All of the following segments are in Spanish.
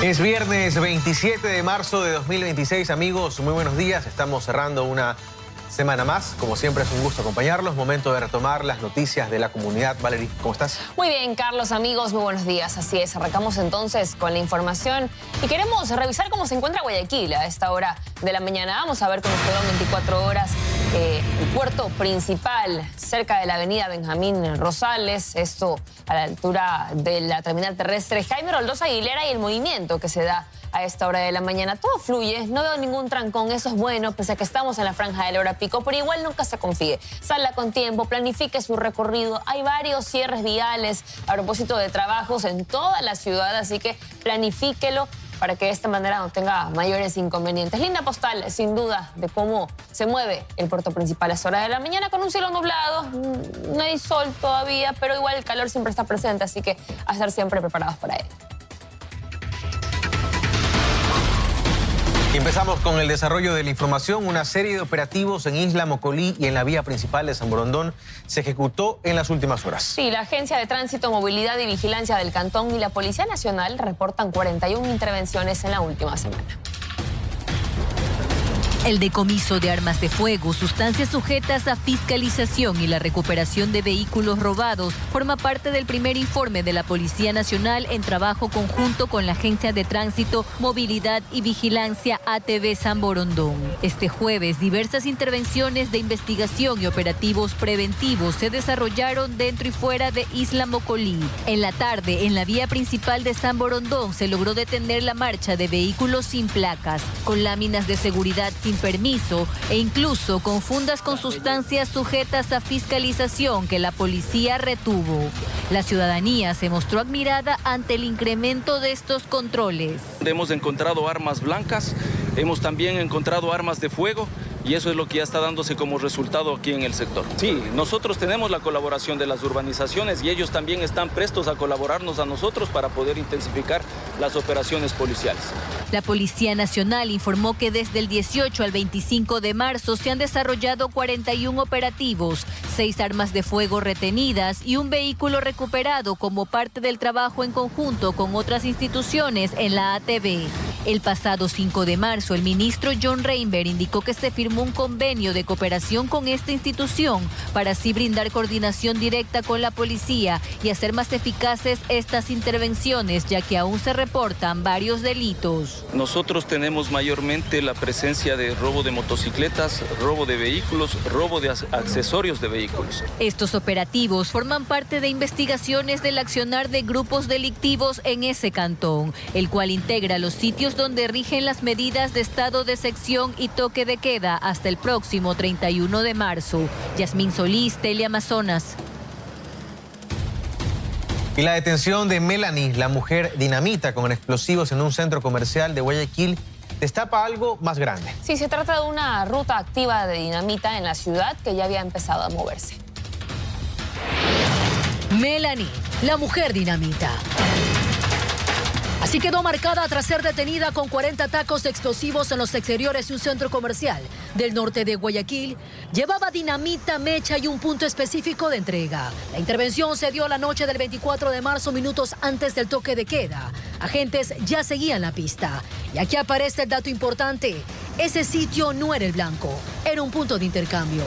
Es viernes 27 de marzo de 2026, amigos, muy buenos días. Estamos cerrando una semana más. Como siempre es un gusto acompañarlos. Momento de retomar las noticias de la comunidad. Valerie, ¿cómo estás? Muy bien, Carlos, amigos, muy buenos días. Así es, arrancamos entonces con la información y queremos revisar cómo se encuentra Guayaquil a esta hora de la mañana. Vamos a ver cómo quedó 24 horas el puerto principal cerca de la avenida Benjamín Rosales, esto a la altura de la terminal terrestre Jaime Roldós Aguilera, y el movimiento que se da a esta hora de la mañana. Todo fluye, no veo ningún trancón, eso es bueno, pese a que estamos en la franja de la hora pico, pero igual nunca se confíe. Salga con tiempo, planifique su recorrido. Hay varios cierres viales a propósito de trabajos en toda la ciudad, así que planifíquelo para que de esta manera no tenga mayores inconvenientes. Linda postal, sin duda, de cómo se mueve el puerto principal a esta hora de la mañana, con un cielo nublado, no hay sol todavía, pero igual el calor siempre está presente, así que a estar siempre preparados para él. Empezamos con el desarrollo de la información. Una serie de operativos en Isla Mocolí y en la vía principal de San Borondón se ejecutó en las últimas horas. Sí, la Agencia de Tránsito, Movilidad y Vigilancia del Cantón y la Policía Nacional reportan 41 intervenciones en la última semana. El decomiso de armas de fuego, sustancias sujetas a fiscalización y la recuperación de vehículos robados forma parte del primer informe de la Policía Nacional en trabajo conjunto con la Agencia de Tránsito, Movilidad y Vigilancia ATV San Borondón. Este jueves, diversas intervenciones de investigación y operativos preventivos se desarrollaron dentro y fuera de Isla Mocolí. En la tarde, en la vía principal de San Borondón, se logró detener la marcha de vehículos sin placas, con láminas de seguridad sin permiso e incluso con fundas con sustancias sujetas a fiscalización que la policía retuvo. La ciudadanía se mostró admirada ante el incremento de estos controles. Hemos encontrado armas blancas, hemos también encontrado armas de fuego, y eso es lo que ya está dándose como resultado aquí en el sector. Sí, nosotros tenemos la colaboración de las urbanizaciones y ellos también están prestos a colaborarnos a nosotros para poder intensificar las operaciones policiales. La Policía Nacional informó que desde el 18 al 25 de marzo se han desarrollado 41 operativos, 6 armas de fuego retenidas y un vehículo recuperado como parte del trabajo en conjunto con otras instituciones en la ATV. El pasado 5 de marzo, el ministro John Reinberg indicó que se firmó un convenio de cooperación con esta institución para así brindar coordinación directa con la policía y hacer más eficaces estas intervenciones, ya que aún se reportan varios delitos. Nosotros tenemos mayormente la presencia de robo de motocicletas, robo de vehículos, robo de accesorios de vehículos. Estos operativos forman parte de investigaciones del accionar de grupos delictivos en ese cantón, el cual integra los sitios donde rigen las medidas de estado de sección y toque de queda hasta el próximo 31 de marzo. Yasmín Solís, Teleamazonas. Y la detención de Melanie, la mujer dinamita con explosivos en un centro comercial de Guayaquil, destapa algo más grande. Sí, se trata de una ruta activa de dinamita en la ciudad que ya había empezado a moverse. Melanie, la mujer dinamita. Así quedó marcada tras ser detenida con 40 tacos explosivos en los exteriores de un centro comercial del norte de Guayaquil. Llevaba dinamita, mecha y un punto específico de entrega. La intervención se dio la noche del 24 de marzo, minutos antes del toque de queda. Agentes ya seguían la pista. Y aquí aparece el dato importante. Ese sitio no era el blanco, era un punto de intercambio.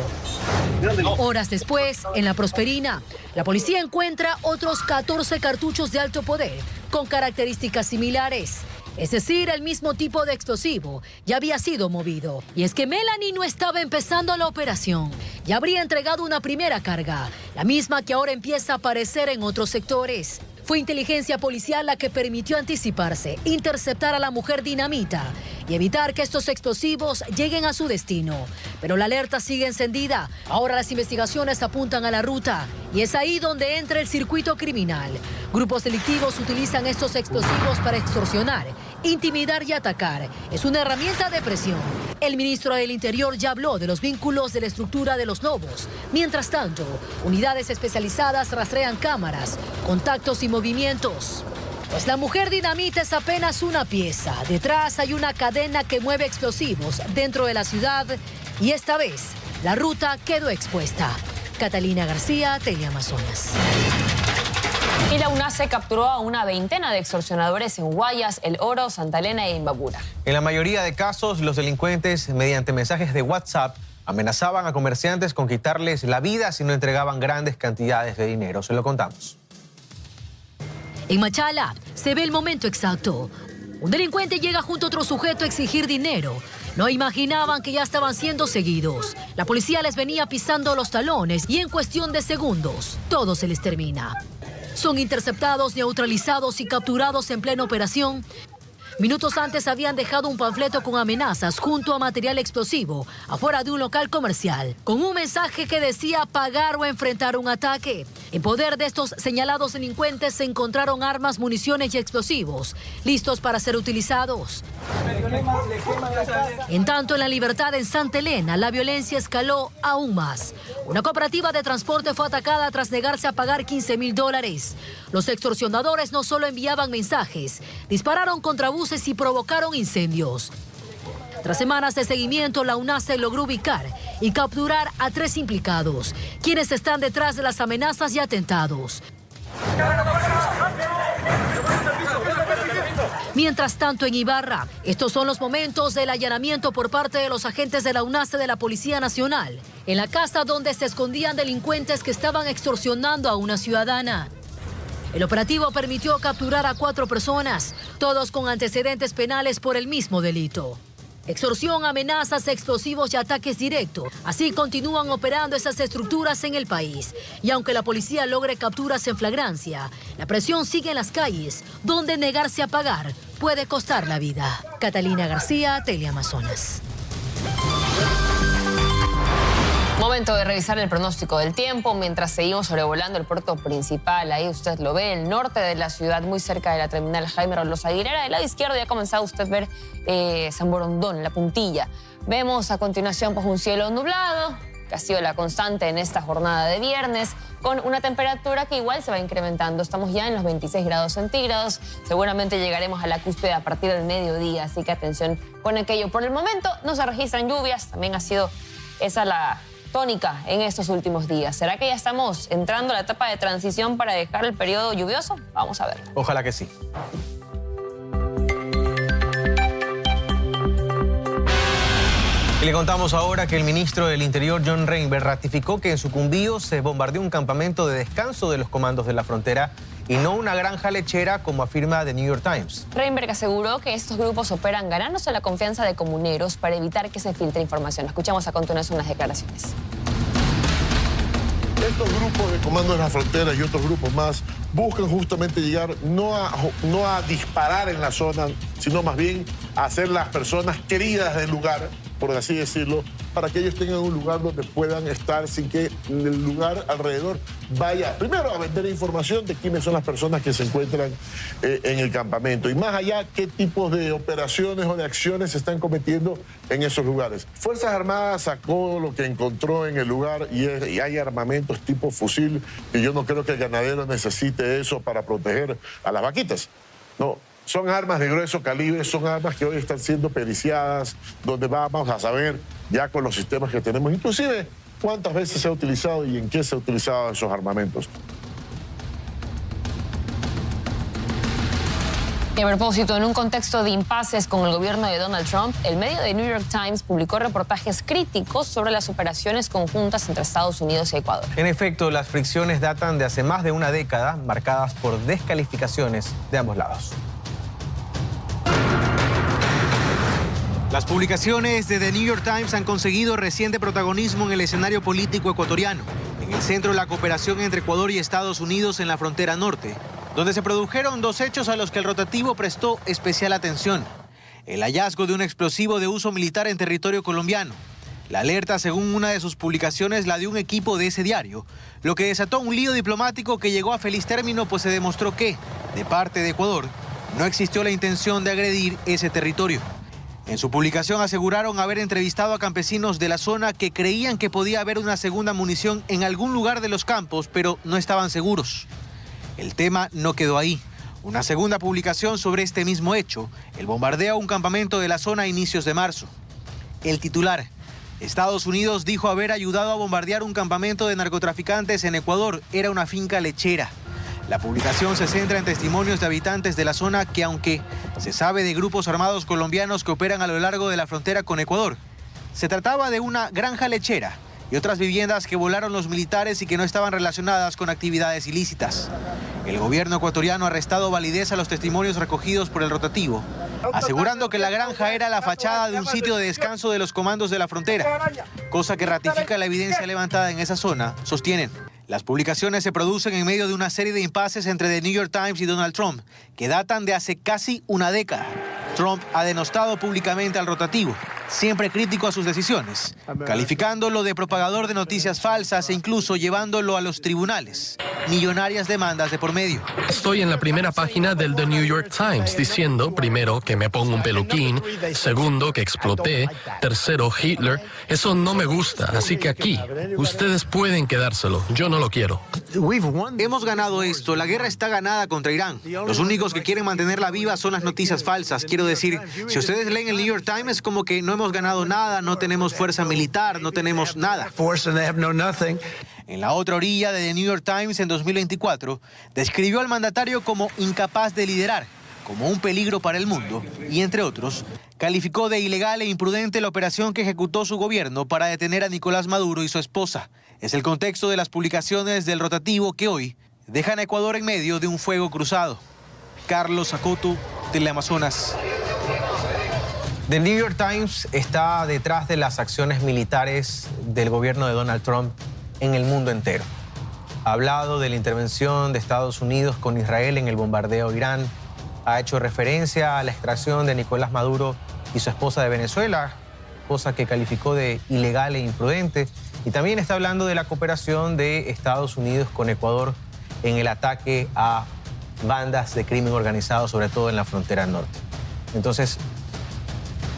Horas después, en La Prosperina, la policía encuentra otros 14 cartuchos de alto poder con características similares. Es decir, el mismo tipo de explosivo ya había sido movido. Y es que Melanie no estaba empezando la operación. Ya habría entregado una primera carga, la misma que ahora empieza a aparecer en otros sectores. Fue inteligencia policial la que permitió anticiparse, interceptar a la mujer dinamita y evitar que estos explosivos lleguen a su destino. Pero la alerta sigue encendida. Ahora las investigaciones apuntan a la ruta y es ahí donde entra el circuito criminal. Grupos delictivos utilizan estos explosivos para extorsionar, intimidar y atacar. Es una herramienta de presión. El ministro del Interior ya habló de los vínculos de la estructura de los Lobos. Mientras tanto, unidades especializadas rastrean cámaras, contactos y movimientos. Pues la mujer dinamita es apenas una pieza. Detrás hay una cadena que mueve explosivos dentro de la ciudad y esta vez la ruta quedó expuesta. Catalina García, Teleamazonas. Y la UNACE capturó a una veintena de extorsionadores en Guayas, El Oro, Santa Elena e Imbabura. En la mayoría de casos, los delincuentes, mediante mensajes de WhatsApp, amenazaban a comerciantes con quitarles la vida si no entregaban grandes cantidades de dinero. Se lo contamos. En Machala se ve el momento exacto. Un delincuente llega junto a otro sujeto a exigir dinero. No imaginaban que ya estaban siendo seguidos. La policía les venía pisando los talones y en cuestión de segundos, todo se les termina. Son interceptados, neutralizados y capturados en plena operación. Minutos antes habían dejado un panfleto con amenazas junto a material explosivo afuera de un local comercial, con un mensaje que decía pagar o enfrentar un ataque. En poder de estos señalados delincuentes se encontraron armas, municiones y explosivos, listos para ser utilizados. En tanto, en la Libertad en Santa Elena, la violencia escaló aún más. Una cooperativa de transporte fue atacada tras negarse a pagar $15,000. Los extorsionadores no solo enviaban mensajes, dispararon contra buses y provocaron incendios. Tras semanas de seguimiento, la UNACE logró ubicar y capturar a 3 implicados, quienes están detrás de las amenazas y atentados. Mientras tanto, en Ibarra, estos son los momentos del allanamiento por parte de los agentes de la UNACE de la Policía Nacional, en la casa donde se escondían delincuentes que estaban extorsionando a una ciudadana. El operativo permitió capturar a 4 personas, todos con antecedentes penales por el mismo delito. Extorsión, amenazas, explosivos y ataques directos. Así continúan operando esas estructuras en el país. Y aunque la policía logre capturas en flagrancia, la presión sigue en las calles, donde negarse a pagar puede costar la vida. Catalina García, Teleamazonas. Momento de revisar el pronóstico del tiempo mientras seguimos sobrevolando el puerto principal. Ahí usted lo ve, el norte de la ciudad, muy cerca de la terminal Jaime Rolos Aguilera. Del lado izquierdo ya ha comenzado usted a ver San Borondón, la puntilla. Vemos a continuación pues, un cielo nublado, que ha sido la constante en esta jornada de viernes, con una temperatura que igual se va incrementando. Estamos ya en los 26 grados centígrados. Seguramente llegaremos a la cúspide a partir del mediodía, así que atención con aquello. Por el momento no se registran lluvias, también ha sido esa la tónica en estos últimos días. ¿Será que ya estamos entrando a la etapa de transición para dejar el periodo lluvioso? Vamos a ver. Ojalá que sí. Y le contamos ahora que el ministro del Interior, John Reinberg, ratificó que en Sucumbíos se bombardeó un campamento de descanso de los comandos de la frontera y no una granja lechera, como afirma The New York Times. Reinberg aseguró que estos grupos operan ganándose la confianza de comuneros para evitar que se filtre información. Escuchamos a continuación las declaraciones. Estos grupos de comandos de la frontera y otros grupos más buscan justamente llegar no a disparar en la zona, sino más bien a ser las personas queridas del lugar, por así decirlo, para que ellos tengan un lugar donde puedan estar sin que el lugar alrededor vaya, primero, a vender información de quiénes son las personas que se encuentran en el campamento y más allá, qué tipos de operaciones o de acciones se están cometiendo en esos lugares. Fuerzas Armadas sacó lo que encontró en el lugar y hay armamentos tipo fusil y yo no creo que el ganadero necesite eso para proteger a las vaquitas. No. Son armas de grueso calibre, son armas que hoy están siendo periciadas, donde vamos a saber ya con los sistemas que tenemos, inclusive cuántas veces se ha utilizado y en qué se ha utilizado esos armamentos. Y a propósito, en un contexto de impases con el gobierno de Donald Trump, el medio de New York Times publicó reportajes críticos sobre las operaciones conjuntas entre Estados Unidos y Ecuador. En efecto, las fricciones datan de hace más de una década, marcadas por descalificaciones de ambos lados. Las publicaciones de The New York Times han conseguido reciente protagonismo en el escenario político ecuatoriano, en el centro de la cooperación entre Ecuador y Estados Unidos en la frontera norte, donde se produjeron 2 hechos a los que el rotativo prestó especial atención. El hallazgo de un explosivo de uso militar en territorio colombiano. La alerta, según una de sus publicaciones, la de un equipo de ese diario, lo que desató un lío diplomático que llegó a feliz término, pues se demostró que, de parte de Ecuador, no existió la intención de agredir ese territorio. En su publicación aseguraron haber entrevistado a campesinos de la zona que creían que podía haber una segunda munición en algún lugar de los campos, pero no estaban seguros. El tema no quedó ahí. Una segunda publicación sobre este mismo hecho, el bombardeo a un campamento de la zona a inicios de marzo. El titular: Estados Unidos dijo haber ayudado a bombardear un campamento de narcotraficantes en Ecuador. Era una finca lechera. La publicación se centra en testimonios de habitantes de la zona que, aunque se sabe de grupos armados colombianos que operan a lo largo de la frontera con Ecuador, se trataba de una granja lechera y otras viviendas que volaron los militares y que no estaban relacionadas con actividades ilícitas. El gobierno ecuatoriano ha restado validez a los testimonios recogidos por el rotativo, asegurando que la granja era la fachada de un sitio de descanso de los comandos de la frontera, cosa que ratifica la evidencia levantada en esa zona, sostienen. Las publicaciones se producen en medio de una serie de impases entre The New York Times y Donald Trump, que datan de hace casi una década. Trump ha denostado públicamente al rotativo, siempre crítico a sus decisiones, calificándolo de propagador de noticias falsas e incluso llevándolo a los tribunales. Millonarias demandas de por medio. Estoy en la primera página del The New York Times diciendo, primero, que me pongo un peluquín, segundo, que exploté, tercero, Hitler. Eso no me gusta, así que aquí, ustedes pueden quedárselo, yo no lo quiero. Hemos ganado esto, la guerra está ganada contra Irán. Los únicos que quieren mantenerla viva son las noticias falsas. Quiero decir, si ustedes leen el New York Times, es como que no hemos ganado nada, no tenemos fuerza militar, no tenemos nada. En la otra orilla de The New York Times, en 2024, describió al mandatario como incapaz de liderar, como un peligro para el mundo, y entre otros, calificó de ilegal e imprudente la operación que ejecutó su gobierno para detener a Nicolás Maduro y su esposa. Es el contexto de las publicaciones del rotativo que hoy dejan a Ecuador en medio de un fuego cruzado. Carlos Acoto, Teleamazonas. The New York Times está detrás de las acciones militares del gobierno de Donald Trump en el mundo entero. Ha hablado de la intervención de Estados Unidos con Israel en el bombardeo a Irán. Ha hecho referencia a la extracción de Nicolás Maduro y su esposa de Venezuela, cosa que calificó de ilegal e imprudente. Y también está hablando de la cooperación de Estados Unidos con Ecuador en el ataque a bandas de crimen organizado, sobre todo en la frontera norte. Entonces,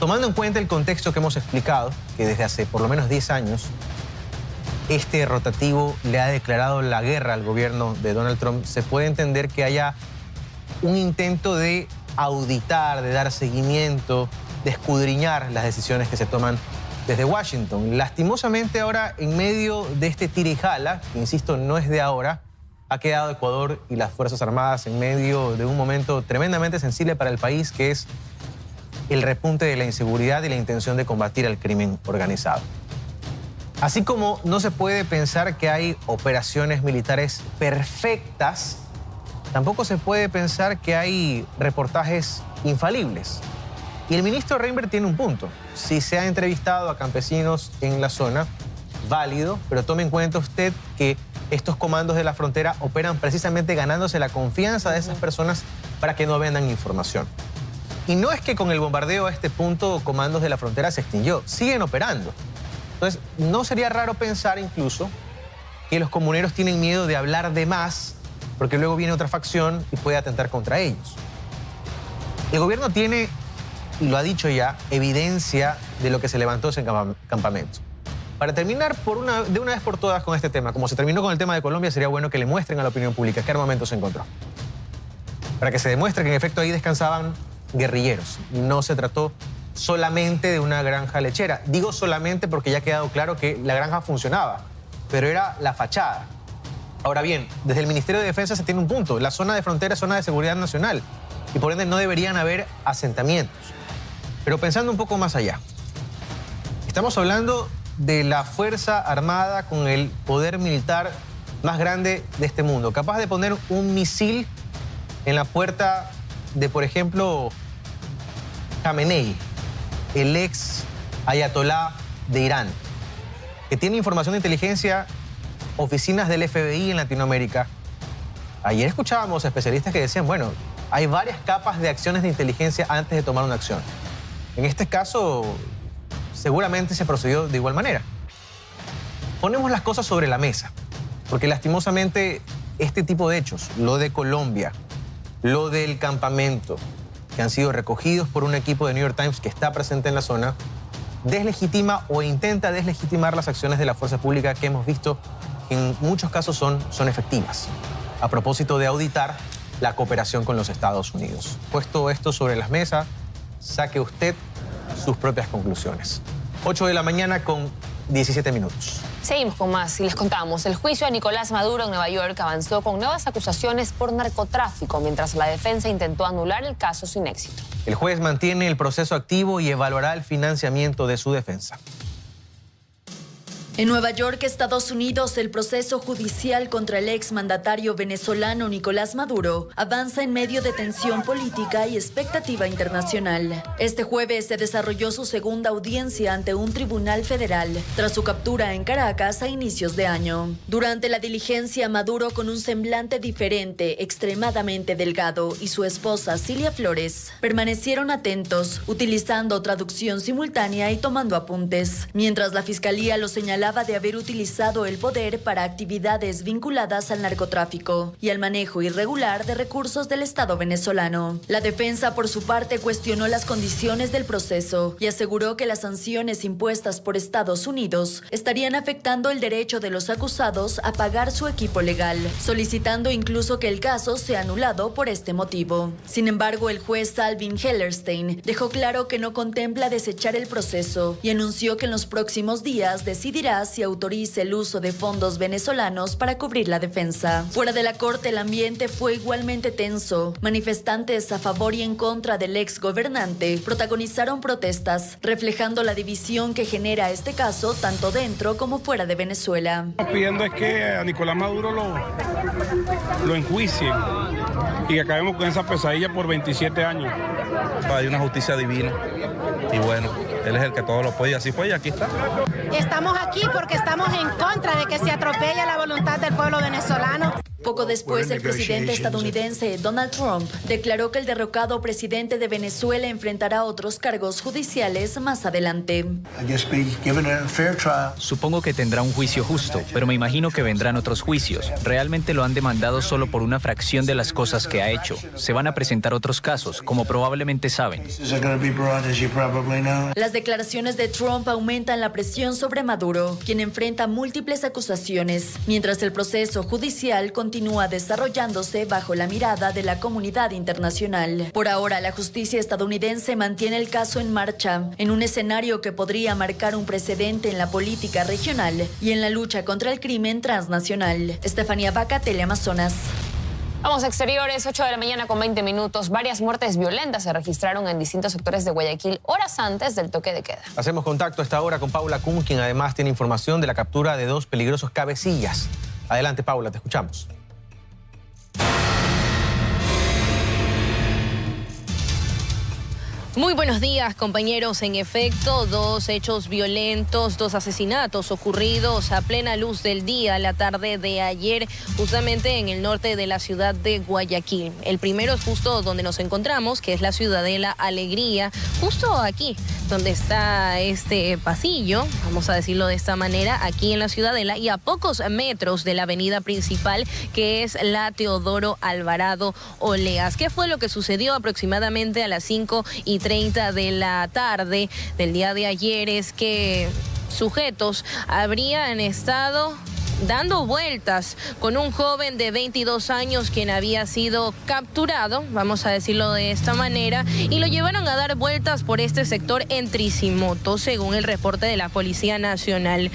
tomando en cuenta el contexto que hemos explicado, que desde hace por lo menos 10 años, este rotativo le ha declarado la guerra al gobierno de Donald Trump, se puede entender que haya un intento de auditar, de dar seguimiento, de escudriñar las decisiones que se toman desde Washington. Lastimosamente ahora, en medio de este tira y jala, que insisto, no es de ahora, ha quedado Ecuador y las Fuerzas Armadas en medio de un momento tremendamente sensible para el país, que es el repunte de la inseguridad y la intención de combatir al crimen organizado. Así como no se puede pensar que hay operaciones militares perfectas, tampoco se puede pensar que hay reportajes infalibles. Y el ministro Reinberg tiene un punto. Si se ha entrevistado a campesinos en la zona, válido, pero tome en cuenta usted que estos comandos de la frontera operan precisamente ganándose la confianza de esas personas para que no vendan información. Y no es que con el bombardeo a este punto comandos de la frontera se extinguió, siguen operando. Entonces, no sería raro pensar incluso que los comuneros tienen miedo de hablar de más porque luego viene otra facción y puede atentar contra ellos. El gobierno tiene, y lo ha dicho ya, evidencia de lo que se levantó ese campamento. Para terminar de una vez por todas con este tema, como se terminó con el tema de Colombia, sería bueno que le muestren a la opinión pública qué armamento se encontró. Para que se demuestre que en efecto ahí descansaban guerrilleros. No se trató solamente de una granja lechera. Digo solamente porque ya ha quedado claro que la granja funcionaba, pero era la fachada. Ahora bien, desde el Ministerio de Defensa se tiene un punto. La zona de frontera es zona de seguridad nacional y por ende no deberían haber asentamientos. Pero pensando un poco más allá, estamos hablando de la Fuerza Armada con el poder militar más grande de este mundo, capaz de poner un misil en la puerta de, por ejemplo, Khamenei, el ex ayatolá de Irán, que tiene información de inteligencia, oficinas del FBI en Latinoamérica. Ayer escuchábamos a especialistas que decían, bueno, hay varias capas de acciones de inteligencia antes de tomar una acción. En este caso, seguramente se procedió de igual manera. Ponemos las cosas sobre la mesa, porque lastimosamente este tipo de hechos, lo de Colombia, lo del campamento, que han sido recogidos por un equipo de New York Times que está presente en la zona, deslegitima o intenta deslegitimar las acciones de la fuerza pública que hemos visto que en muchos casos son efectivas, a propósito de auditar la cooperación con los Estados Unidos. Puesto esto sobre la mesa, saque usted sus propias conclusiones. 8 de la mañana con 17 minutos. Seguimos con más y les contamos. El juicio a Nicolás Maduro en Nueva York avanzó con nuevas acusaciones por narcotráfico, mientras la defensa intentó anular el caso sin éxito. El juez mantiene el proceso activo y evaluará el financiamiento de su defensa. En Nueva York, Estados Unidos, el proceso judicial contra el exmandatario venezolano Nicolás Maduro avanza en medio de tensión política y expectativa internacional. Este jueves se desarrolló su segunda audiencia ante un tribunal federal tras su captura en Caracas a inicios de año. Durante la diligencia, Maduro, con un semblante diferente, extremadamente delgado, y su esposa Cilia Flores permanecieron atentos, utilizando traducción simultánea y tomando apuntes, mientras la fiscalía lo señalaba de haber utilizado el poder para actividades vinculadas al narcotráfico y al manejo irregular de recursos del Estado venezolano. La defensa, por su parte, cuestionó las condiciones del proceso y aseguró que las sanciones impuestas por Estados Unidos estarían afectando el derecho de los acusados a pagar su equipo legal, solicitando incluso que el caso sea anulado por este motivo. Sin embargo, el juez Alvin Hellerstein dejó claro que no contempla desechar el proceso y anunció que en los próximos días decidirá si autoriza el uso de fondos venezolanos para cubrir la defensa. Fuera de la corte, el ambiente fue igualmente tenso. Manifestantes a favor y en contra del ex gobernante protagonizaron protestas, reflejando la división que genera este caso tanto dentro como fuera de Venezuela. Lo que pidiendo es que a Nicolás Maduro lo enjuicien y que acabemos con esa pesadilla por 27 años. Hay una justicia divina y bueno, él es el que todo lo puede y así fue y aquí está. Estamos aquí porque estamos en contra de que se atropelle la voluntad del pueblo venezolano. Poco después, el presidente estadounidense Donald Trump declaró que el derrocado presidente de Venezuela enfrentará otros cargos judiciales más adelante. Supongo que tendrá un juicio justo, pero me imagino que vendrán otros juicios. Realmente lo han demandado solo por una fracción de las cosas que ha hecho. Se van a presentar otros casos, como probablemente saben. Las declaraciones de Trump aumentan la presión sobre Maduro, quien enfrenta múltiples acusaciones, mientras el proceso judicial continúa desarrollándose bajo la mirada de la comunidad internacional. Por ahora, la justicia estadounidense mantiene el caso en marcha, en un escenario que podría marcar un precedente en la política regional y en la lucha contra el crimen transnacional. Estefanía Vaca, Teleamazonas. Vamos a exteriores, 8 de la mañana con 20 minutos. Varias muertes violentas se registraron en distintos sectores de Guayaquil horas antes del toque de queda. Hacemos contacto a esta hora con Paula Kun, quien además tiene información de la captura de 2 peligrosos cabecillas. Adelante, Paula, te escuchamos. Muy buenos días, compañeros. En efecto, 2 hechos violentos, 2 asesinatos ocurridos a plena luz del día la tarde de ayer, justamente en el norte de la ciudad de Guayaquil. El primero es justo donde nos encontramos, que es la Ciudadela Alegría, justo aquí, donde está este pasillo, vamos a decirlo de esta manera, aquí en la Ciudadela y a pocos metros de la avenida principal, que es la Teodoro Alvarado Oleas. ¿Qué fue lo que sucedió aproximadamente a las 5:30 de la tarde del día de ayer? Es que sujetos habrían estado dando vueltas con un joven de 22 años quien había sido capturado, vamos a decirlo de esta manera, y lo llevaron a dar vueltas por este sector en tricimoto, según el reporte de la Policía Nacional.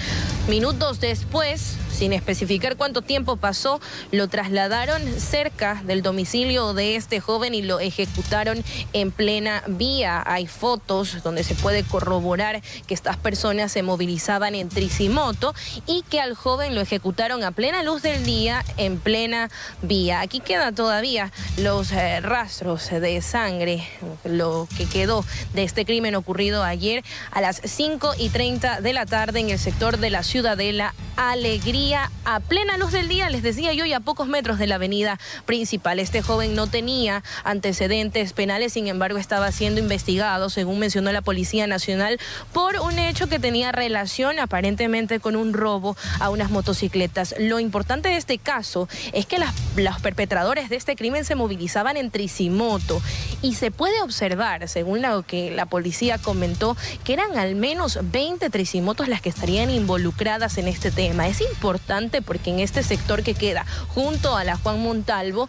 Minutos después, sin especificar cuánto tiempo pasó, lo trasladaron cerca del domicilio de este joven y lo ejecutaron en plena vía. Hay fotos donde se puede corroborar que estas personas se movilizaban en tricimoto y que al joven lo ejecutaron a plena luz del día en plena vía. Aquí quedan todavía los rastros de sangre, lo que quedó de este crimen ocurrido ayer a las 5:30 de la tarde en el sector de la Ciudadela Alegría, a plena luz del día, les decía yo, y a pocos metros de la avenida principal. Este joven no tenía antecedentes penales, sin embargo estaba siendo investigado, según mencionó la Policía Nacional, por un hecho que tenía relación aparentemente con un robo a unas motocicletas. Lo importante de este caso es que los perpetradores de este crimen se movilizaban en tricimoto y se puede observar, según lo que la policía comentó, que eran al menos 20 tricimotos las que estarían involucradas en este tema. Es importante porque en este sector que queda junto a la Juan Montalvo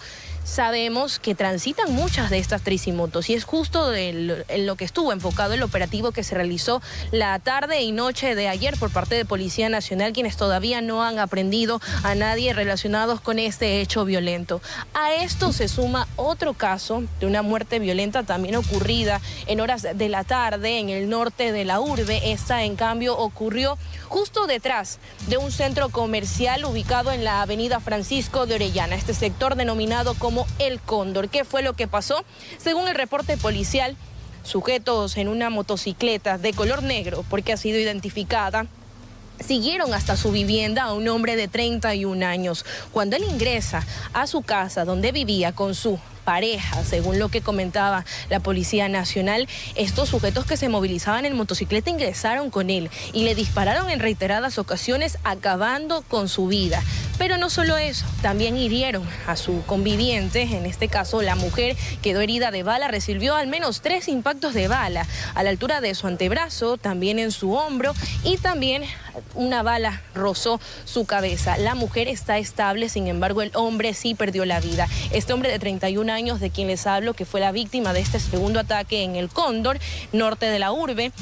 sabemos que transitan muchas de estas tricimotos y es justo en lo que estuvo enfocado el operativo que se realizó la tarde y noche de ayer por parte de Policía Nacional, quienes todavía no han aprendido a nadie relacionados con este hecho violento. A esto se suma otro caso de una muerte violenta también ocurrida en horas de la tarde en el norte de la urbe. Esta, en cambio, ocurrió justo detrás de un centro comercial ubicado en la avenida Francisco de Orellana, este sector denominado como El Cóndor. ¿Qué fue lo que pasó? Según el reporte policial, sujetos en una motocicleta de color negro, porque ha sido identificada, siguieron hasta su vivienda a un hombre de 31 años. Cuando él ingresa a su casa donde vivía con su pareja, según lo que comentaba la Policía Nacional, estos sujetos que se movilizaban en motocicleta ingresaron con él y le dispararon en reiteradas ocasiones, acabando con su vida. Pero no solo eso, también hirieron a su conviviente, en este caso la mujer quedó herida de bala, recibió al menos 3 impactos de bala a la altura de su antebrazo, también en su hombro y también una bala rozó su cabeza. La mujer está estable, sin embargo el hombre sí perdió la vida. Este hombre de 31 años de quien les hablo, que fue la víctima de este segundo ataque en El Cóndor, norte de la urbe,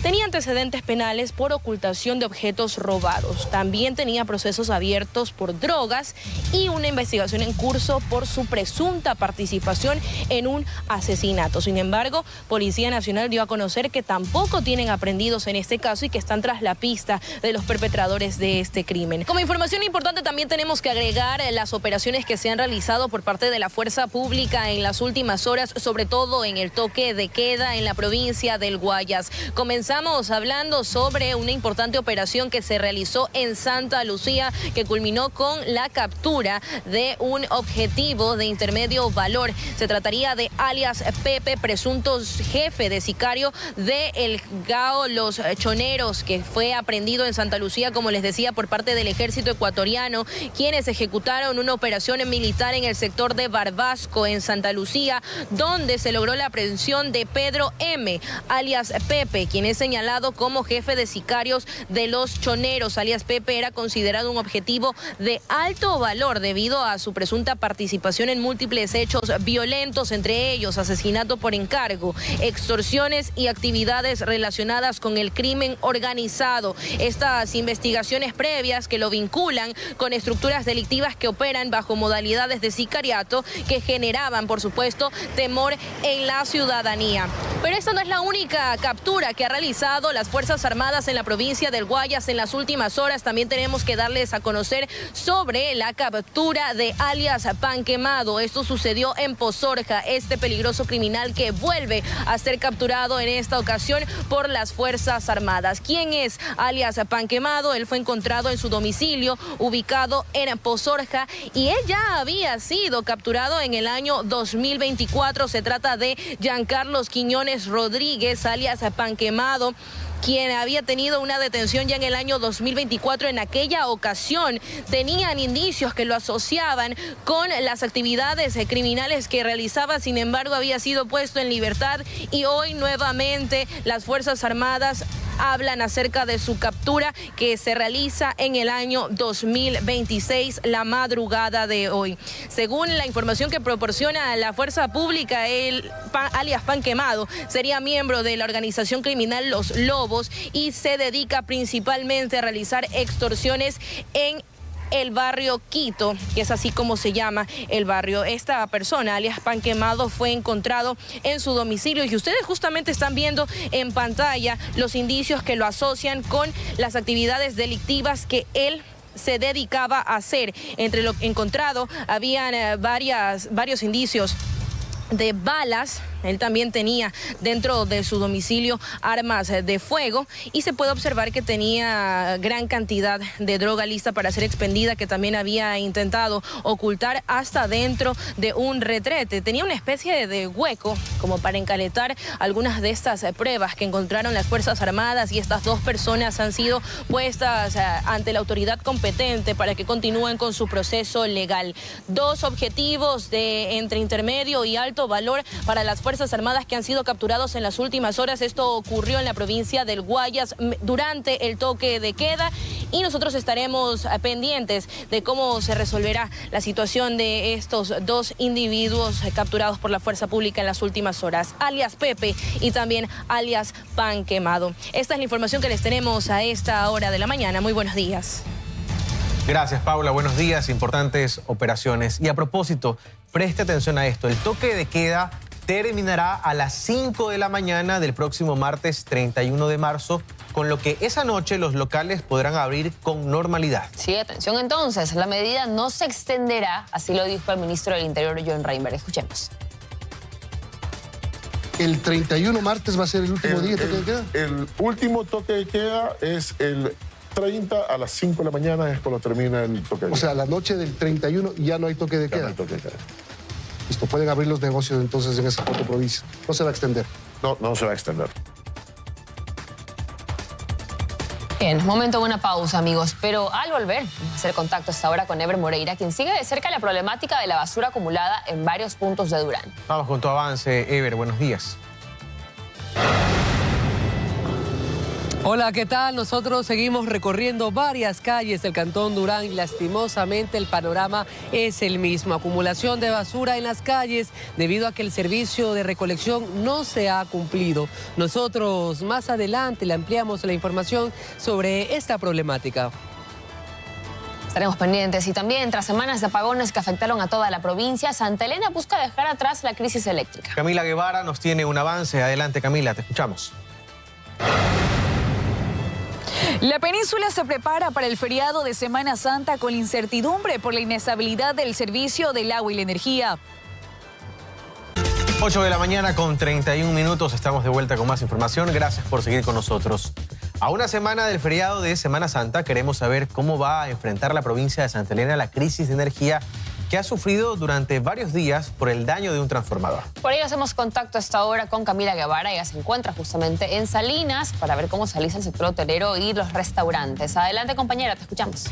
tenía antecedentes penales por ocultación de objetos robados. También tenía procesos abiertos por drogas y una investigación en curso por su presunta participación en un asesinato. Sin embargo, Policía Nacional dio a conocer que tampoco tienen aprendidos en este caso y que están tras la pista de los perpetradores de este crimen. Como información importante también tenemos que agregar las operaciones que se han realizado por parte de la fuerza pública en las últimas horas, sobre todo en el toque de queda en la provincia del Guayas. Comenzamos hablando sobre una importante operación que se realizó en Santa Lucía, que culminó con la captura de un objetivo de intermedio valor. Se trataría de alias Pepe, presunto jefe de sicario de el GAO Los Choneros, que fue aprendido en Santa Lucía, como les decía, por parte del ejército ecuatoriano, quienes ejecutaron una operación militar en el sector de Barbasco, en Santa Lucía, donde se logró la aprehensión de Pedro M., alias Pepe, quien es señalado como jefe de sicarios de Los Choneros. Alias Pepe era considerado un objetivo de alto valor debido a su presunta participación en múltiples hechos violentos, entre ellos asesinato por encargo, extorsiones y actividades relacionadas con el crimen organizado. Estas investigaciones previas que lo vinculan con estructuras delictivas que operan bajo modalidades de sicariato que generaban, por supuesto, temor en la ciudadanía. Pero esta no es la única captura que ha realizado las Fuerzas Armadas en la provincia del Guayas en las últimas horas. También tenemos que darles a conocer sobre la captura de alias Pan Quemado. Esto sucedió en Pozorja, este peligroso criminal que vuelve a ser capturado en esta ocasión por las Fuerzas Armadas. ¿Quién es alias Pan Quemado? Él fue encontrado en su domicilio ubicado en Pozorja y él ya había sido capturado en el año 2024. Se trata de Giancarlos Quiñones Rodríguez, alias Pan Quemado, quien había tenido una detención ya en el año 2024. En aquella ocasión tenían indicios que lo asociaban con las actividades criminales que realizaba, sin embargo había sido puesto en libertad y hoy nuevamente las Fuerzas Armadas hablan acerca de su captura que se realiza en el año 2026, la madrugada de hoy. Según la información que proporciona la fuerza pública, alias Pan Quemado sería miembro de la organización criminal Los Lobos y se dedica principalmente a realizar extorsiones en el barrio Quito, que es así como se llama el barrio. Esta persona, alias Pan Quemado, fue encontrado en su domicilio y ustedes justamente están viendo en pantalla los indicios que lo asocian con las actividades delictivas que él se dedicaba a hacer. Entre lo encontrado habían varios indicios de balas. Él también tenía dentro de su domicilio armas de fuego y se puede observar que tenía gran cantidad de droga lista para ser expendida, que también había intentado ocultar hasta dentro de un retrete. Tenía una especie de hueco como para encaletar algunas de estas pruebas que encontraron las Fuerzas Armadas y estas dos personas han sido puestas ante la autoridad competente para que continúen con su proceso legal. 2 objetivos de entre intermedio y alto valor para las Fuerzas Armadas que han sido capturados en las últimas horas. Esto ocurrió en la provincia del Guayas durante el toque de queda y nosotros estaremos pendientes de cómo se resolverá la situación de estos dos individuos capturados por la fuerza pública en las últimas horas, alias Pepe y también alias Pan Quemado. Esta es la información que les tenemos a esta hora de la mañana. Muy buenos días. Gracias, Paula. Buenos días. Importantes operaciones. Y a propósito, preste atención a esto. El toque de queda terminará a las 5 de la mañana del próximo martes 31 de marzo, con lo que esa noche los locales podrán abrir con normalidad. Sí, atención entonces. La medida no se extenderá, así lo dijo el ministro del Interior, John Reinberg. Escuchemos. ¿El 31 martes va a ser el último día de toque de queda? El último toque de queda es el 30 a las 5 de la mañana, es cuando termina el toque de queda. O sea, la noche del 31 ya no hay toque de queda. Ya no hay toque de queda. Listo, pueden abrir los negocios entonces en esas 4 provincias. No se va a extender. No se va a extender. Bien, momento de una pausa, amigos, pero al volver, vamos a hacer contacto hasta ahora con Ever Moreira, quien sigue de cerca la problemática de la basura acumulada en varios puntos de Durán. Vamos con tu avance, Ever. Buenos días. Hola, ¿qué tal? Nosotros seguimos recorriendo varias calles del Cantón Durán y lastimosamente el panorama es el mismo. Acumulación de basura en las calles debido a que el servicio de recolección no se ha cumplido. Nosotros más adelante le ampliamos la información sobre esta problemática. Estaremos pendientes y también tras semanas de apagones que afectaron a toda la provincia, Santa Elena busca dejar atrás la crisis eléctrica. Camila Guevara nos tiene un avance. Adelante, Camila, te escuchamos. La península se prepara para el feriado de Semana Santa con incertidumbre por la inestabilidad del servicio del agua y la energía. 8 de la mañana con 31 minutos. Estamos de vuelta con más información. Gracias por seguir con nosotros. A una semana del feriado de Semana Santa, queremos saber cómo va a enfrentar la provincia de Santa Elena la crisis de energía que ha sufrido durante varios días por el daño de un transformador. Por ello hacemos contacto a esta hora con Camila Guevara. Ella se encuentra justamente en Salinas para ver cómo se alisa el sector hotelero y los restaurantes. Adelante, compañera, te escuchamos.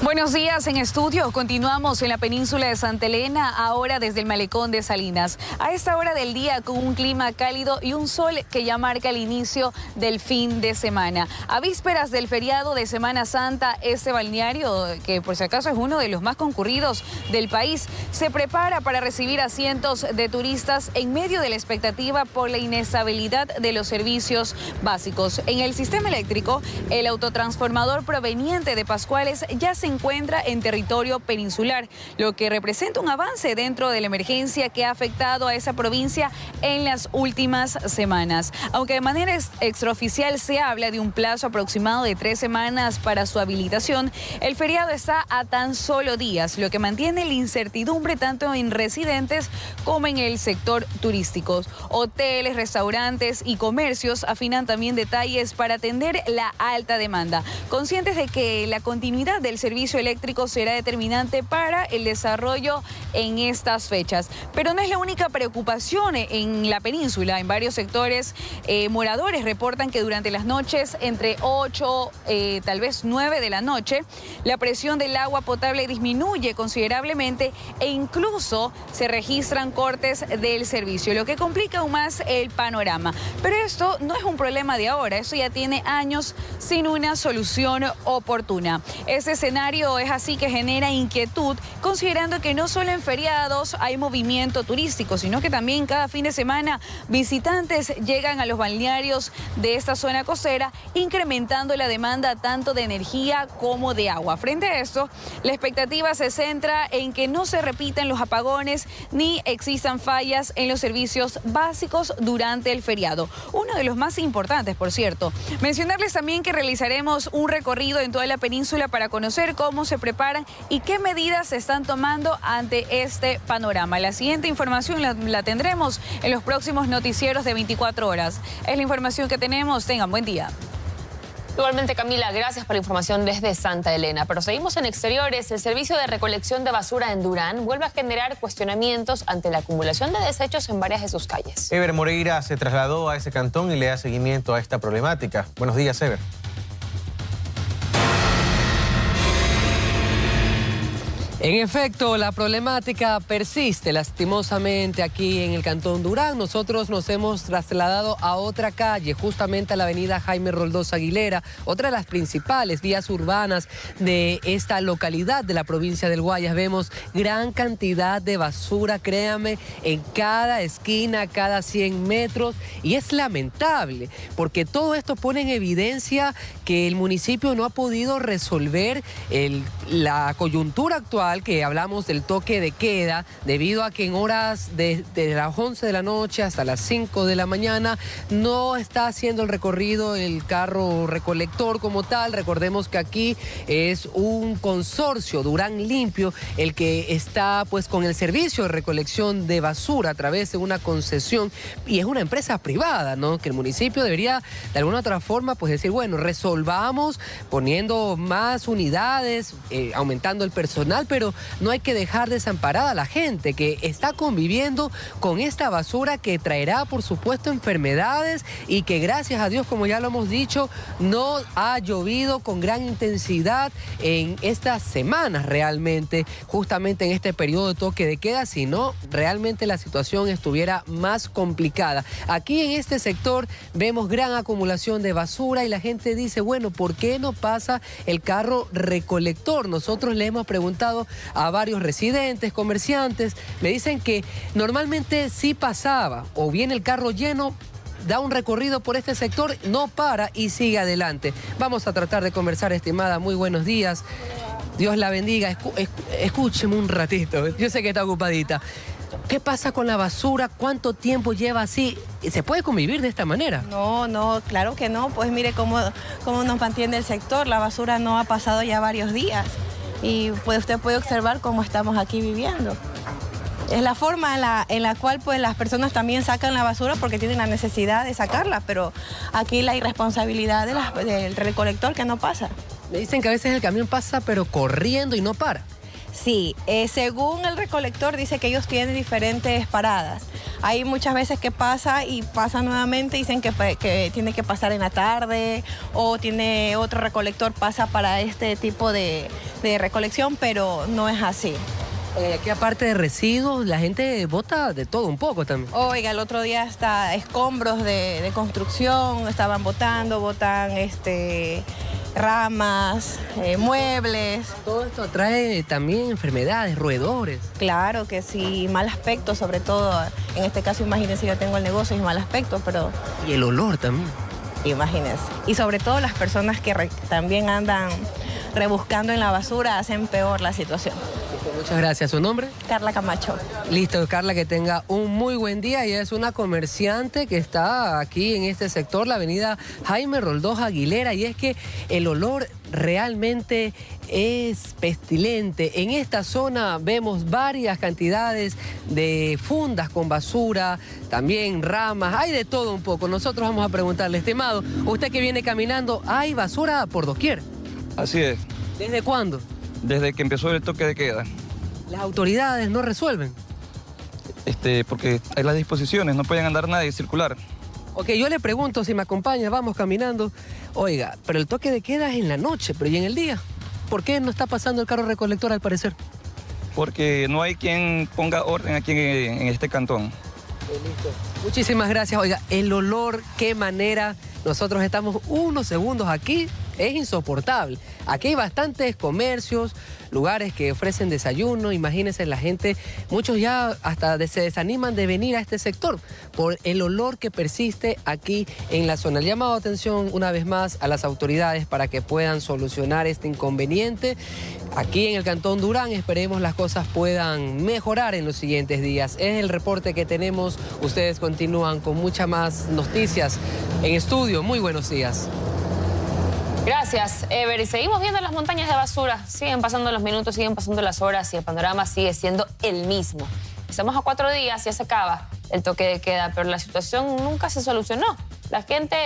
Buenos días en estudio. Continuamos en la península de Santa Elena, ahora desde el malecón de Salinas. A esta hora del día con un clima cálido y un sol que ya marca el inicio del fin de semana. A vísperas del feriado de Semana Santa, este balneario, que por si acaso es uno de los más concurridos del país, se prepara para recibir a cientos de turistas en medio de la expectativa por la inestabilidad de los servicios básicos. En el sistema eléctrico, el autotransformador proveniente de Pascuales ya se encuentra en territorio peninsular, lo que representa un avance dentro de la emergencia que ha afectado a esa provincia en las últimas semanas. Aunque de manera extraoficial se habla de un plazo aproximado de 3 semanas para su habilitación, el feriado está a tan solo días, lo que mantiene la incertidumbre tanto en residentes como en el sector turístico. Hoteles, restaurantes y comercios afinan también detalles para atender la alta demanda, conscientes de que la continuidad del servicio eléctrico será determinante para el desarrollo en estas fechas. Pero no es la única preocupación en la península. En varios sectores, moradores reportan que durante las noches, entre 8, tal vez 9 de la noche, la presión del agua potable disminuye considerablemente e incluso se registran cortes del servicio, lo que complica aún más el panorama. Pero esto no es un problema de ahora, esto ya tiene años sin una solución oportuna. Este escenario es así que genera inquietud, considerando que no solo en feriados hay movimiento turístico, sino que también cada fin de semana visitantes llegan a los balnearios de esta zona costera, incrementando la demanda tanto de energía como de agua. Frente a esto, la expectativa se centra en que no se repitan los apagones ni existan fallas en los servicios básicos durante el feriado. Uno de los más importantes, por cierto. Mencionarles también que realizaremos un recorrido en toda la península para conocer cómo se preparan y qué medidas se están tomando ante este panorama. La siguiente información la tendremos en los próximos noticieros de 24 horas. Es la información que tenemos. Tengan buen día. Igualmente, Camila, gracias por la información desde Santa Elena. Pero seguimos en exteriores. El servicio de recolección de basura en Durán vuelve a generar cuestionamientos ante la acumulación de desechos en varias de sus calles. Ever Moreira se trasladó a ese cantón y le da seguimiento a esta problemática. Buenos días, Ever. En efecto, la problemática persiste lastimosamente aquí en el Cantón Durán. Nosotros nos hemos trasladado a otra calle, justamente a la avenida Jaime Roldós Aguilera, otra de las principales vías urbanas de esta localidad de la provincia del Guayas. Vemos gran cantidad de basura, créame, en cada esquina, cada 100 metros, y es lamentable porque todo esto pone en evidencia que el municipio no ha podido resolver la coyuntura actual, que hablamos del toque de queda, debido a que en horas de las 11 de la noche hasta las 5 de la mañana no está haciendo el recorrido el carro recolector como tal. Recordemos que aquí es un consorcio, Durán Limpio, el que está pues con el servicio de recolección de basura a través de una concesión, y es una empresa privada, ¿no? Que el municipio debería de alguna otra forma pues decir, bueno, resolvamos poniendo más unidades, aumentando el personal, pero no hay que dejar desamparada a la gente que está conviviendo con esta basura que traerá, por supuesto, enfermedades, y que gracias a Dios, como ya lo hemos dicho, no ha llovido con gran intensidad en estas semanas realmente, justamente en este periodo de toque de queda, sino realmente la situación estuviera más complicada. Aquí en este sector vemos gran acumulación de basura y la gente dice, bueno, ¿por qué no pasa el carro recolector? Nosotros le hemos preguntado a varios residentes, comerciantes, me dicen que normalmente sí pasaba, o viene el carro lleno, da un recorrido por este sector, no para y sigue adelante. Vamos a tratar de conversar, estimada. Muy buenos días. Dios la bendiga. Escúcheme un ratito. Yo sé que está ocupadita. ¿Qué pasa con la basura? ¿Cuánto tiempo lleva así? ¿Se puede convivir de esta manera? No, claro que no. Pues mire cómo nos mantiene el sector. La basura no ha pasado ya varios días. Y pues usted puede observar cómo estamos aquí viviendo. Es la forma en la cual pues las personas también sacan la basura porque tienen la necesidad de sacarla, pero aquí la irresponsabilidad del recolector que no pasa. Me dicen que a veces el camión pasa pero corriendo y no para. Sí, según el recolector dice que ellos tienen diferentes paradas. Hay muchas veces que pasa y pasa nuevamente, dicen que tiene que pasar en la tarde, o tiene otro recolector pasa para este tipo de recolección, pero no es así. Aquí aparte de residuos, la gente bota de todo un poco también. Oiga, el otro día hasta escombros de construcción estaban botan ramas, muebles. Todo esto atrae también enfermedades, roedores. Claro que sí, mal aspecto, sobre todo, en este caso imagínense, yo tengo el negocio y mal aspecto, pero... Y el olor también. Imagínense. Y sobre todo las personas que también andan rebuscando en la basura hacen peor la situación. Muchas gracias. ¿Su nombre? Carla Camacho. Listo, Carla, que tenga un muy buen día. Ella es una comerciante que está aquí en este sector, la avenida Jaime Roldós Aguilera, y es que el olor realmente es pestilente. En esta zona vemos varias cantidades de fundas con basura, también ramas, hay de todo un poco. Nosotros vamos a preguntarle, estimado, usted que viene caminando, ¿hay basura por doquier? Así es. ¿Desde cuándo? Desde que empezó el toque de queda. ¿Las autoridades no resuelven? Porque hay las disposiciones, no pueden andar nadie y circular. Ok, yo le pregunto si me acompaña, vamos caminando. Oiga, pero el toque de queda es en la noche, pero ¿y en el día? ¿Por qué no está pasando el carro recolector al parecer? Porque no hay quien ponga orden aquí en este cantón. Listo. Muchísimas gracias. Oiga, el olor, qué manera. Nosotros estamos unos segundos aquí, es insoportable. Aquí hay bastantes comercios, lugares que ofrecen desayuno. Imagínense la gente, muchos ya hasta se desaniman de venir a este sector por el olor que persiste aquí en la zona. El llamado de atención una vez más a las autoridades para que puedan solucionar este inconveniente. Aquí en el Cantón Durán esperemos las cosas puedan mejorar en los siguientes días. Es el reporte que tenemos. Ustedes continúan con muchas más noticias en estudio. Muy buenos días. Gracias, Ever. Y seguimos viendo las montañas de basura. Siguen pasando los minutos, siguen pasando las horas y el panorama sigue siendo el mismo. Estamos a 4 días, ya se acaba el toque de queda, pero la situación nunca se solucionó. La gente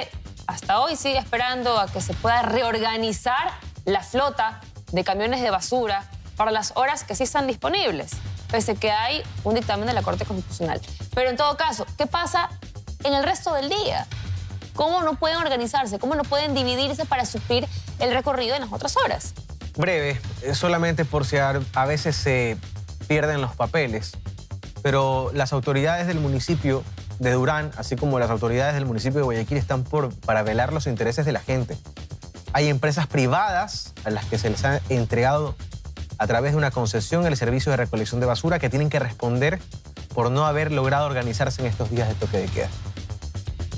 hasta hoy sigue esperando a que se pueda reorganizar la flota de camiones de basura para las horas que sí están disponibles, pese a que hay un dictamen de la Corte Constitucional. Pero en todo caso, ¿qué pasa en el resto del día? ¿Cómo no pueden organizarse? ¿Cómo no pueden dividirse para suplir el recorrido en las otras horas? Breve, solamente por si a veces se pierden los papeles, pero las autoridades del municipio de Durán, así como las autoridades del municipio de Guayaquil, están para velar los intereses de la gente. Hay empresas privadas a las que se les ha entregado a través de una concesión el servicio de recolección de basura que tienen que responder por no haber logrado organizarse en estos días de toque de queda.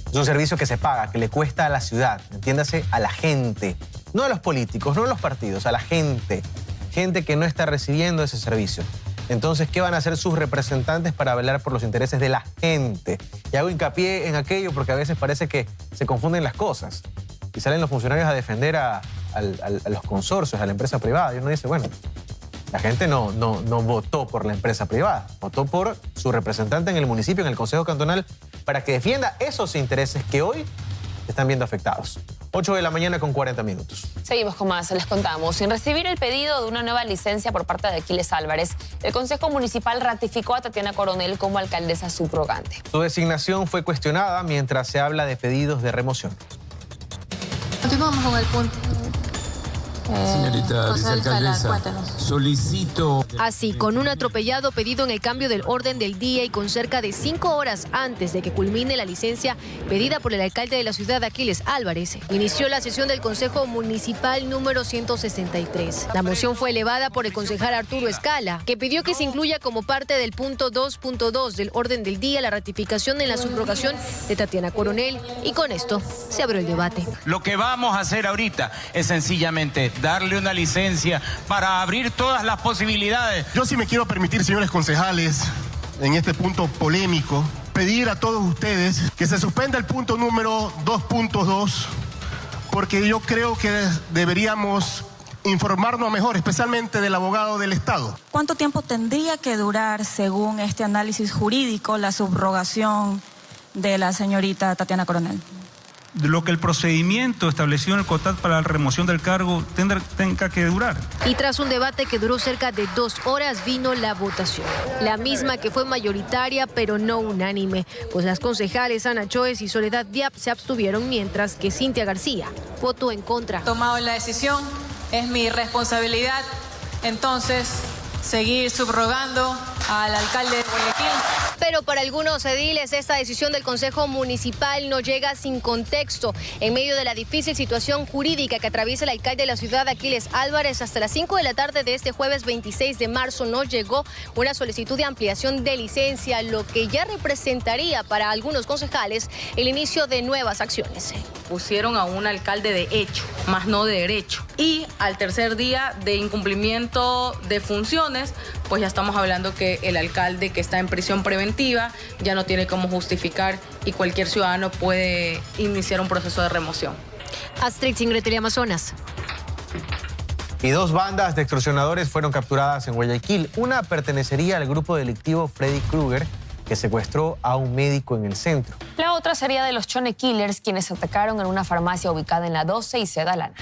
Es un servicio que se paga, que le cuesta a la ciudad, entiéndase, a la gente, no a los políticos, no a los partidos, a la gente que no está recibiendo ese servicio. Entonces, ¿qué van a hacer sus representantes para velar por los intereses de la gente? Y hago hincapié en aquello porque a veces parece que se confunden las cosas y salen los funcionarios a defender a los consorcios, a la empresa privada. Y uno dice, bueno, la gente no votó por la empresa privada, votó por su representante en el municipio, en el Consejo Cantonal, para que defienda esos intereses que hoy se están viendo afectados. 8 de la mañana con 40 minutos. Seguimos con más, les contamos. Sin recibir el pedido de una nueva licencia por parte de Aquiles Álvarez, el Consejo Municipal ratificó a Tatiana Coronel como alcaldesa subrogante. Su designación fue cuestionada mientras se habla de pedidos de remoción. Continuamos con el punto. Señorita vicealcaldesa, solicito... Así, con un atropellado pedido en el cambio del orden del día y con cerca de 5 horas antes de que culmine la licencia pedida por el alcalde de la ciudad, Aquiles Álvarez, inició la sesión del Consejo Municipal número 163. La moción fue elevada por el concejal Arturo Escala, que pidió que se incluya como parte del punto 2.2 del orden del día la ratificación en la subrogación de Tatiana Coronel, y con esto se abrió el debate. Lo que vamos a hacer ahorita es sencillamente darle una licencia para abrir todas las posibilidades. Yo sí me quiero permitir, señores concejales, en este punto polémico, pedir a todos ustedes que se suspenda el punto número 2.2, porque yo creo que deberíamos informarnos mejor, especialmente del abogado del Estado. ¿Cuánto tiempo tendría que durar, según este análisis jurídico, la subrogación de la señorita Tatiana Coronel? De lo que el procedimiento establecido en el COTAD para la remoción del cargo tenga que durar. Y tras un debate que duró cerca de 2 horas, vino la votación. La misma que fue mayoritaria, pero no unánime, pues las concejales Ana Choes y Soledad Diab se abstuvieron, mientras que Cintia García votó en contra. Tomado la decisión, es mi responsabilidad, entonces, seguir subrogando al alcalde de Guayaquil. Pero para algunos ediles esta decisión del Consejo Municipal no llega sin contexto. En medio de la difícil situación jurídica que atraviesa el alcalde de la ciudad, Aquiles Álvarez, hasta las 5 de la tarde de este jueves 26 de marzo no llegó una solicitud de ampliación de licencia, lo que ya representaría para algunos concejales el inicio de nuevas acciones. Pusieron a un alcalde de hecho, más no de derecho. Y al tercer día de incumplimiento de funciones, pues ya estamos hablando que el alcalde que está en prisión preventiva ya no tiene cómo justificar y cualquier ciudadano puede iniciar un proceso de remoción. Astrid Singre, Teleamazonas. Y 2 bandas de extorsionadores fueron capturadas en Guayaquil. Una pertenecería al grupo delictivo Freddy Krueger, que secuestró a un médico en el centro. La otra sería de los Chone Killers, quienes atacaron en una farmacia ubicada en la 12 y Seda Lana.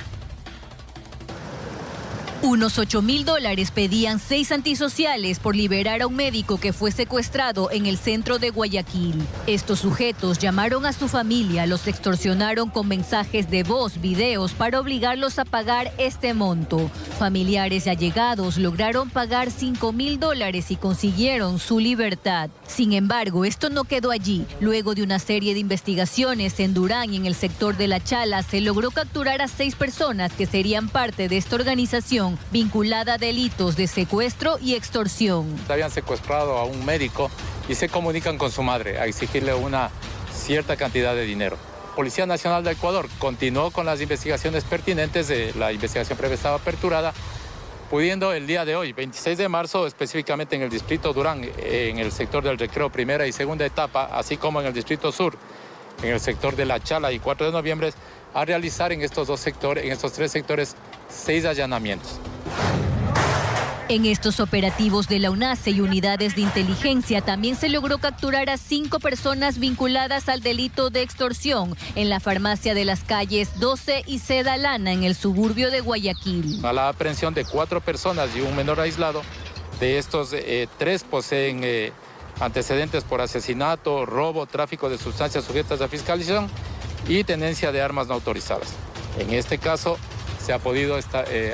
Unos $8,000 pedían 6 antisociales por liberar a un médico que fue secuestrado en el centro de Guayaquil. Estos sujetos llamaron a su familia, los extorsionaron con mensajes de voz, videos, para obligarlos a pagar este monto. Familiares y allegados lograron pagar $5,000 y consiguieron su libertad. Sin embargo, esto no quedó allí. Luego de una serie de investigaciones en Durán y en el sector de La Chala, se logró capturar a 6 personas que serían parte de esta organización vinculada a delitos de secuestro y extorsión. Habían secuestrado a un médico y se comunican con su madre a exigirle una cierta cantidad de dinero. Policía Nacional de Ecuador continuó con las investigaciones pertinentes. La investigación previa estaba aperturada, pudiendo el día de hoy, 26 de marzo, específicamente en el distrito Durán, en el sector del Recreo primera y segunda etapa, así como en el distrito sur, en el sector de La Chala y 4 de noviembre, a realizar en estos 3 sectores 6 allanamientos. En estos operativos de la UNACE y unidades de inteligencia también se logró capturar a 5 personas vinculadas al delito de extorsión en la farmacia de las calles 12 y Seda Lana en el suburbio de Guayaquil. A la aprehensión de 4 personas y un menor aislado. De estos, 3 poseen antecedentes por asesinato, robo, tráfico de sustancias sujetas a fiscalización y tenencia de armas no autorizadas. En este caso, se ha podido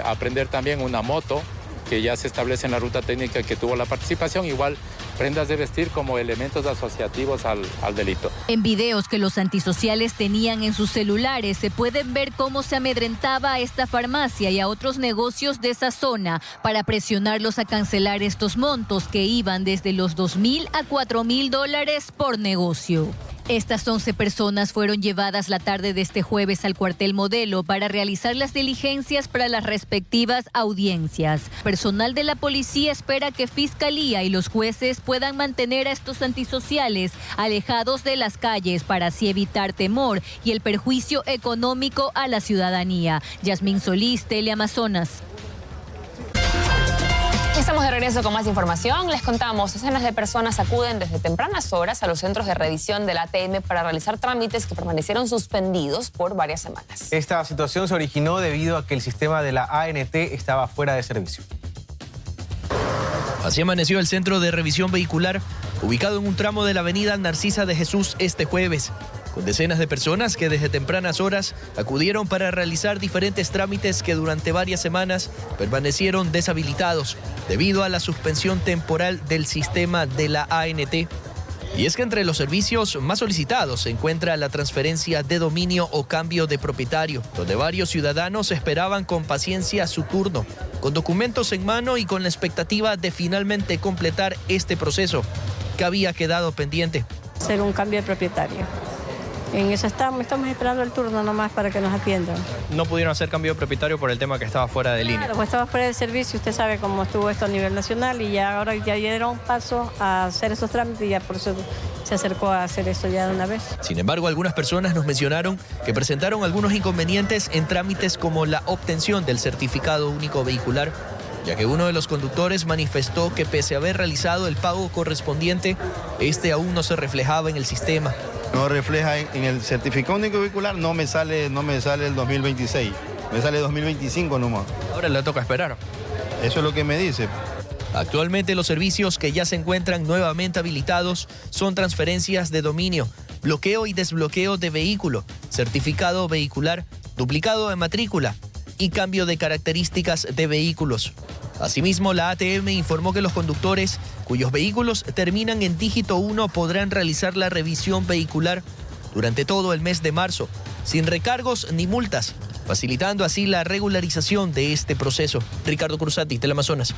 aprender también una moto que ya se establece en la ruta técnica que tuvo la participación, igual prendas de vestir como elementos asociativos al delito. En videos que los antisociales tenían en sus celulares se pueden ver cómo se amedrentaba a esta farmacia y a otros negocios de esa zona para presionarlos a cancelar estos montos que iban desde los $2,000 a $4,000 por negocio. Estas 11 personas fueron llevadas la tarde de este jueves al cuartel Modelo para realizar las diligencias para las respectivas audiencias. Personal de la policía espera que Fiscalía y los jueces puedan mantener a estos antisociales alejados de las calles para así evitar temor y el perjuicio económico a la ciudadanía. Yasmín Solís, Teleamazonas. Estamos de regreso con más información. Les contamos, decenas de personas acuden desde tempranas horas a los centros de revisión del ATM para realizar trámites que permanecieron suspendidos por varias semanas. Esta situación se originó debido a que el sistema de la ANT estaba fuera de servicio. Así amaneció el centro de revisión vehicular, ubicado en un tramo de la avenida Narcisa de Jesús este jueves, con decenas de personas que desde tempranas horas acudieron para realizar diferentes trámites que durante varias semanas permanecieron deshabilitados debido a la suspensión temporal del sistema de la ANT. Y es que entre los servicios más solicitados se encuentra la transferencia de dominio o cambio de propietario, donde varios ciudadanos esperaban con paciencia su turno, con documentos en mano y con la expectativa de finalmente completar este proceso que había quedado pendiente. Hacer un cambio de propietario. En eso estamos esperando el turno nomás para que nos atiendan. No pudieron hacer cambio de propietario por el tema que estaba fuera de línea. Claro, pues estaba fuera de servicio, usted sabe cómo estuvo esto a nivel nacional y ya ahora ya dieron paso a hacer esos trámites y ya por eso se acercó a hacer eso ya de una vez. Sin embargo, algunas personas nos mencionaron que presentaron algunos inconvenientes en trámites como la obtención del certificado único vehicular, ya que uno de los conductores manifestó que pese a haber realizado el pago correspondiente, este aún no se reflejaba en el sistema. No refleja en el certificado único vehicular, no me sale el 2026, me sale 2025 nomás. Ahora le toca esperar. Eso es lo que me dice. Actualmente los servicios que ya se encuentran nuevamente habilitados son transferencias de dominio, bloqueo y desbloqueo de vehículo, certificado vehicular, duplicado de matrícula y cambio de características de vehículos. Asimismo, la ATM informó que los conductores cuyos vehículos terminan en dígito 1 podrán realizar la revisión vehicular durante todo el mes de marzo, sin recargos ni multas, facilitando así la regularización de este proceso. Ricardo Cruzati, Teleamazonas.